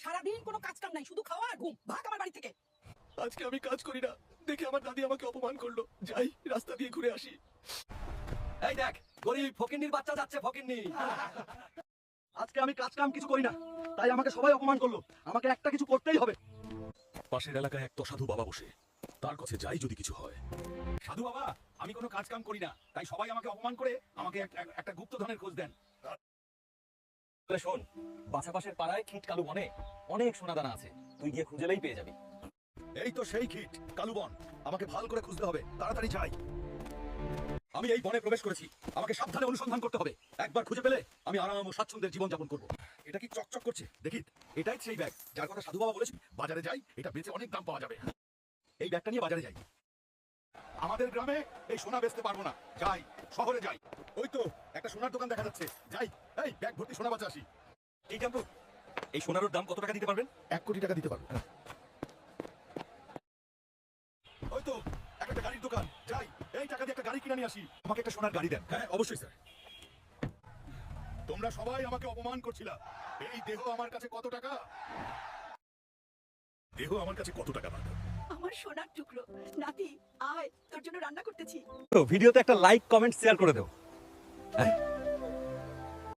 সারাদিন কোনো কাজ কাম নাই, শুধু খাওয়া আর ঘুম। ভাগ আমার বাড়ি থেকে। আজকে আমি কাজ করি না দেখে আমার দাদি আমাকে অপমান করলো। যাই রাস্তা দিয়ে ঘুরে আসি। এই দেখ, গরিব ফকিন্নির বাচ্চা যাচ্ছে ফকিন্নি। আজকে আমি কাজ কাম কিছু করি না, তাই আমাকে সবাই অপমান করলো। আমাকে একটা কিছু করতেই হবে। পাশের এলাকায় এক সাধু বাবা বসে, তার কাছে যাই যদি কিছু হয়। সাধু বাবা, আমি কোনো কাজ কাম করি না, তাই সবাই আমাকে অপমান করে আমাকে একটা গুপ্তধনের খোঁজ দেন। শোন, বাছাপাশের পাড়ায় খিট কালু বনে অনেক সোনাদানা আছে, তুই গিয়ে খুঁজেলেই পেয়ে যাবি। এই তো সেই খিট কালু বন, আমাকে ভালো করে খুঁজতে হবে, তাড়াতাড়ি যাই। আমি এই বনে প্রবেশ করেছি, আমাকে সাবধানে অনুসন্ধান করতে হবে। একবার খুঁজে পেলে আমি আরাম ও স্বাচ্ছন্দ্যের জীবন যাপন করবো। এটা কি চকচক করছে? দেখি, এটাই সেই ব্যাগ যার কথা সাধু বাবা বলেছি। বাজারে যাই, এটা বেচে অনেক দাম পাওয়া যাবে। এই ব্যাগটা নিয়ে বাজারে যাই। আমাদের গ্রামে এই সোনা বেচতে পারবো না, যাই শহরে যাই। ওই তো একটা সোনার দোকান দেখা যাচ্ছে, যাই। এই ব্যাগ ভর্তি সোনা বাঁচা আসি। এই কামরু, এই সোনার দাম কত টাকা দিতে পারবেন? 1 কোটি টাকা দিতে পারবো। ওই তো একটা গাড়ির দোকান, যাই। এই টাকা দিয়ে একটা গাড়ি কিনে নিয়ে আসি। আমাকে একটা সোনার গাড়ি দেন। হ্যাঁ অবশ্যই স্যার। তোমরা সবাই আমাকে অপমান করছিলা। এই দেহ আমার কাছে কত টাকা? দেহ আমার কাছে কত টাকা পাবে? আমার সোনার টুকরো নাতি, আয় তোর জন্য রান্না করতেছি। ভিডিওতে একটা লাইক কমেন্ট শেয়ার করে দাও।